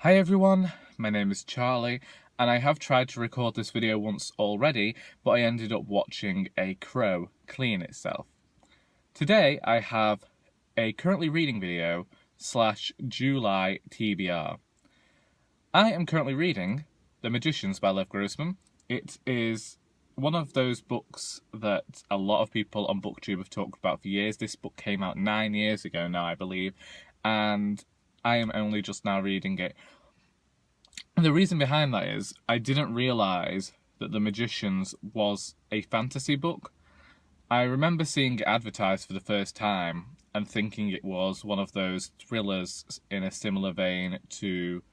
Hi everyone, my name is Charlie, and I have tried to record this video once already, but I ended up watching a crow clean itself. Today I have a currently reading video / July TBR. I am currently reading The Magicians by Lev Grossman. It is one of those books that a lot of people on BookTube have talked about for years. This book came out 9 years ago now, I believe, and I am only just now reading it. And the reason behind that is I didn't realise that The Magicians was a fantasy book. I remember seeing it advertised for the first time and thinking it was one of those thrillers in a similar vein to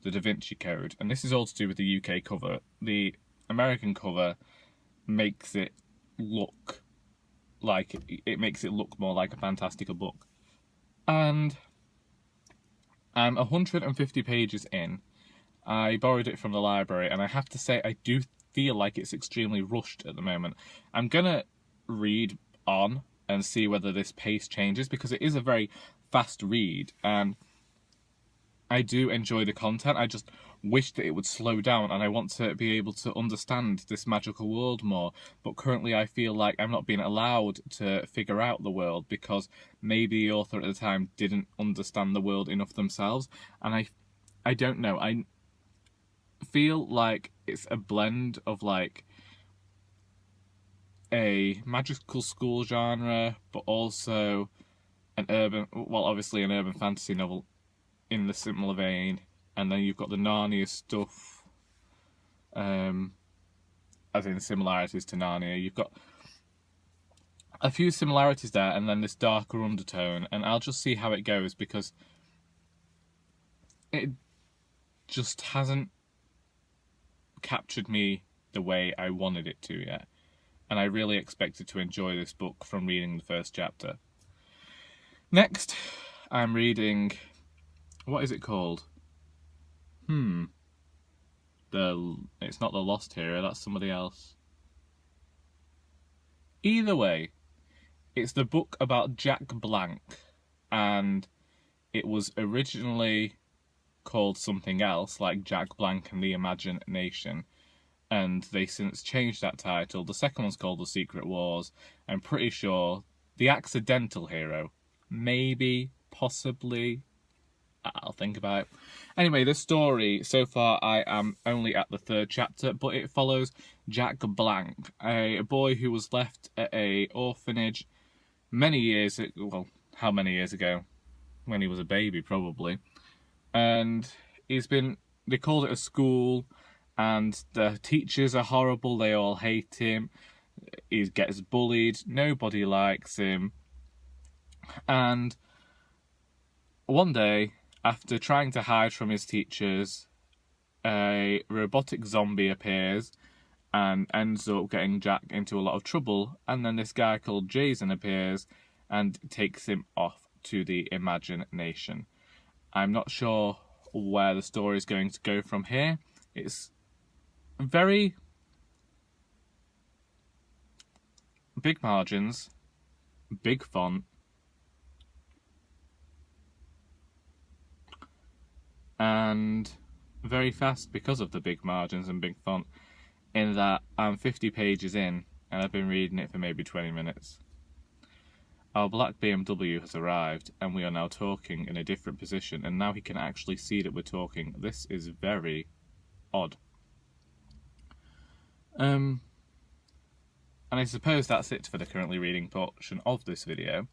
the Da Vinci Code. And this is all to do with the UK cover. The American cover makes it look like it makes it look more like a fantastical book. And I'm 150 pages in. I borrowed it from the library, and I have to say I do feel like it's extremely rushed at the moment. I'm gonna read on and see whether this pace changes, because it is a very fast read, and I do enjoy the content. I just wish that it would slow down, and I want to be able to understand this magical world more. But currently I feel like I'm not being allowed to figure out the world, because maybe the author at the time didn't understand the world enough themselves, and I don't know. I feel like it's a blend of like a magical school genre, but also obviously an urban fantasy novel in the similar vein. And then you've got the Narnia stuff, as in similarities to Narnia. You've got a few similarities there, and then this darker undertone. And I'll just see how it goes, because it just hasn't captured me the way I wanted it to yet, and I really expected to enjoy this book from reading the first chapter. Next, I'm reading, what is it called? It's not The Lost Hero, that's somebody else. Either way, it's the book about Jack Blank, and it was originally called something else, like Jack Blank and the Imagination, and they since changed that title. The second one's called The Secret Wars. I'm pretty sure The Accidental Hero, maybe, possibly, I'll think about it. Anyway, this story, so far I am only at the 3rd chapter, but it follows Jack Blank, a boy who was left at a orphanage many years, well, how many years ago? When he was a baby, probably. And they called it a school, and the teachers are horrible, they all hate him, he gets bullied, nobody likes him. And one day, after trying to hide from his teachers, a robotic zombie appears and ends up getting Jack into a lot of trouble, and then this guy called Jason appears and takes him off to the Imagination. I'm not sure where the story is going to go from here. It's very big margins, big font, and very fast because of the big margins and big font, in that I'm 50 pages in and I've been reading it for maybe 20 minutes. Our black BMW has arrived, and we are now talking in a different position, and now he can actually see that we're talking. This is very odd. And I suppose that's it for the currently reading portion of this video.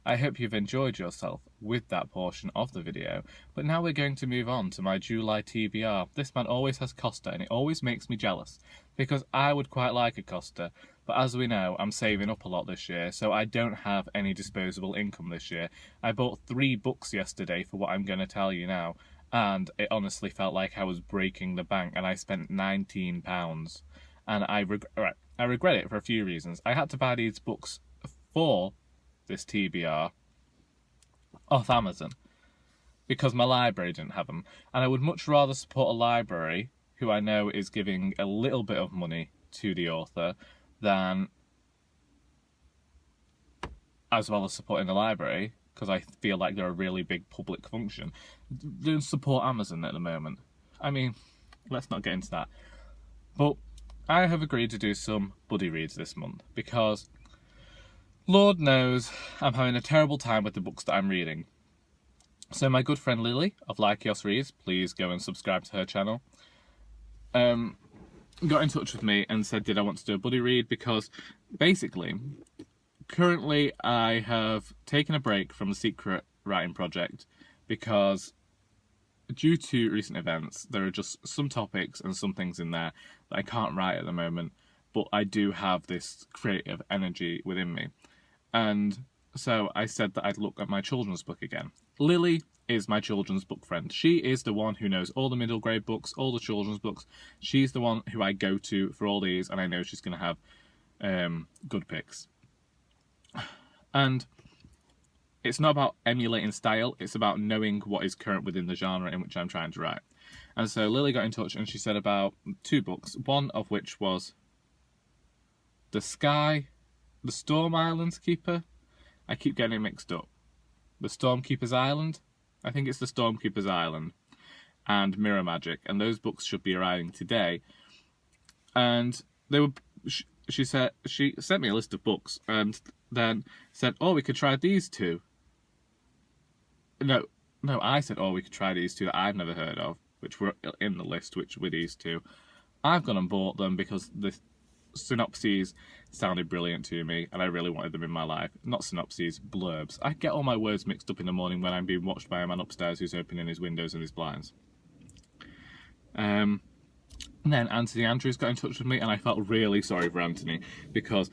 I hope you've enjoyed yourself with that portion of the video, but now we're going to move on to my July TBR. This man always has Costa, and it always makes me jealous, because I would quite like a Costa, but as we know, I'm saving up a lot this year, so I don't have any disposable income this year. I bought 3 books yesterday for what I'm going to tell you now, and it honestly felt like I was breaking the bank, and I spent £19. And I regret it for a few reasons. I had to buy these books for this TBR off Amazon because my library didn't have them, and I would much rather support a library who I know is giving a little bit of money to the author than, as well as supporting the library, because I feel like they're a really big public function, don't support Amazon at the moment. I mean, let's not get into that. But I have agreed to do some buddy reads this month because Lord knows I'm having a terrible time with the books that I'm reading. So my good friend Lily of Lykios Reads, please go and subscribe to her channel, got in touch with me and said, did I want to do a buddy read? Because basically, currently I have taken a break from the secret writing project because due to recent events, there are just some topics and some things in there that I can't write at the moment, but I do have this creative energy within me. And so I said that I'd look at my children's book again. Lily is my children's book friend. She is the one who knows all the middle grade books, all the children's books. She's the one who I go to for all these, and I know she's going to have good picks. And it's not about emulating style, it's about knowing what is current within the genre in which I'm trying to write. And so Lily got in touch and she said about 2 books, one of which was The Storm Islands Keeper. I keep getting it mixed up. The Stormkeeper's Island. I think it's The Stormkeeper's Island. And Mirror Magic. And those books should be arriving today. And they were. She sent me a list of books and then said, "Oh, we could try these 2." No, I said, "Oh, we could try these 2 that I've never heard of," which were in the list, which were these 2. I've gone and bought them because the synopses sounded brilliant to me and I really wanted them in my life. Not synopses, blurbs. I get all my words mixed up in the morning when I'm being watched by a man upstairs who's opening his windows and his blinds. And then Anthony Andrews got in touch with me and I felt really sorry for Anthony because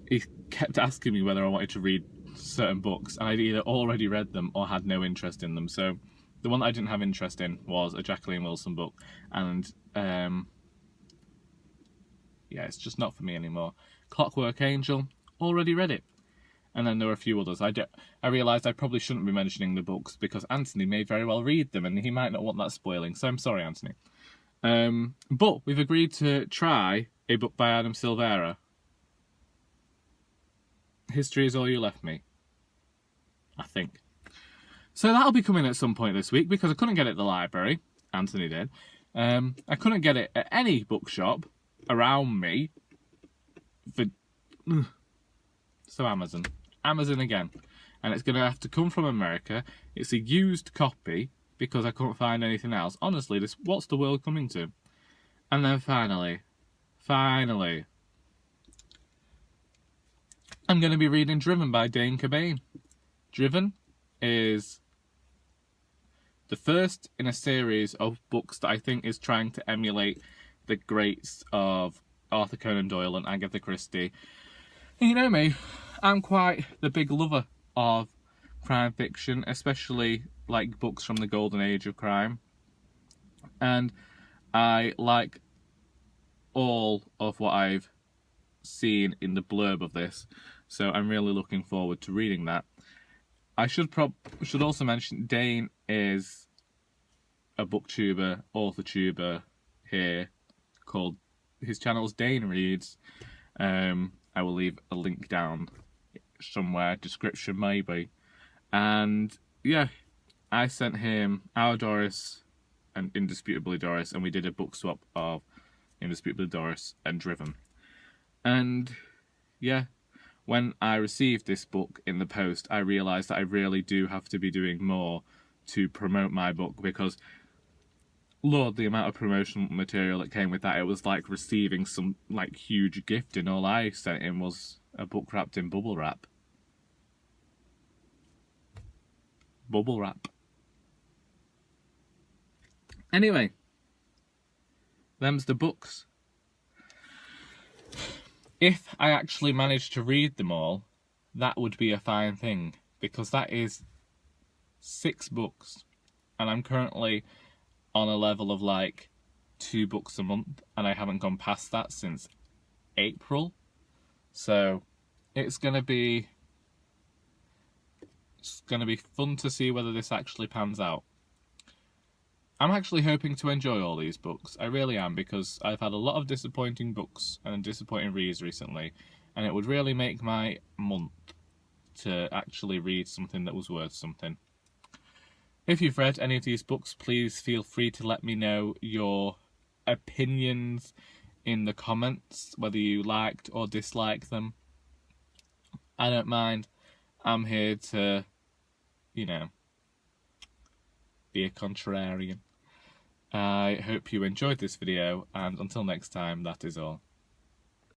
he kept asking me whether I wanted to read certain books and I'd either already read them or had no interest in them. So the one that I didn't have interest in was a Jacqueline Wilson book, and it's just not for me anymore. Clockwork Angel, already read it. And then there were a few others. I realised I probably shouldn't be mentioning the books because Anthony may very well read them and he might not want that spoiling, so I'm sorry, Anthony. But we've agreed to try a book by Adam Silvera. History Is All You Left Me, I think. So that'll be coming at some point this week because I couldn't get it at the library. Anthony did. I couldn't get it at any bookshop around me. So Amazon again. And it's going to have to come from America. It's a used copy because I couldn't find anything else. Honestly, what's the world coming to? And then finally, I'm going to be reading Driven by Dane Cobain. Driven is the first in a series of books that I think is trying to emulate the greats of Arthur Conan Doyle and Agatha Christie. And you know me, I'm quite the big lover of crime fiction, especially like books from the golden age of crime. And I like all of what I've seen in the blurb of this, so I'm really looking forward to reading that. I should also mention Dane is a booktuber, author-tuber here called, his channel's Dane Reads. I will leave a link down somewhere, description maybe. And yeah, I sent him Our Doris and Indisputably Doris, and we did a book swap of Indisputably Doris and Driven. And yeah, when I received this book in the post, I realised that I really do have to be doing more to promote my book, because Lord, the amount of promotional material that came with that, it was like receiving some like huge gift, and all I sent him was a book wrapped in bubble wrap. Bubble wrap. Anyway, them's the books. If I actually managed to read them all, that would be a fine thing, because that is 6 books, and I'm currently on a level of like 2 books a month, and I haven't gone past that since April. So it's gonna be fun to see whether this actually pans out. I'm actually hoping to enjoy all these books. I really am, because I've had a lot of disappointing books and disappointing reads recently, and it would really make my month to actually read something that was worth something. If you've read any of these books, please feel free to let me know your opinions in the comments, whether you liked or disliked them. I don't mind. I'm here to, you know, be a contrarian. I hope you enjoyed this video, and until next time, that is all.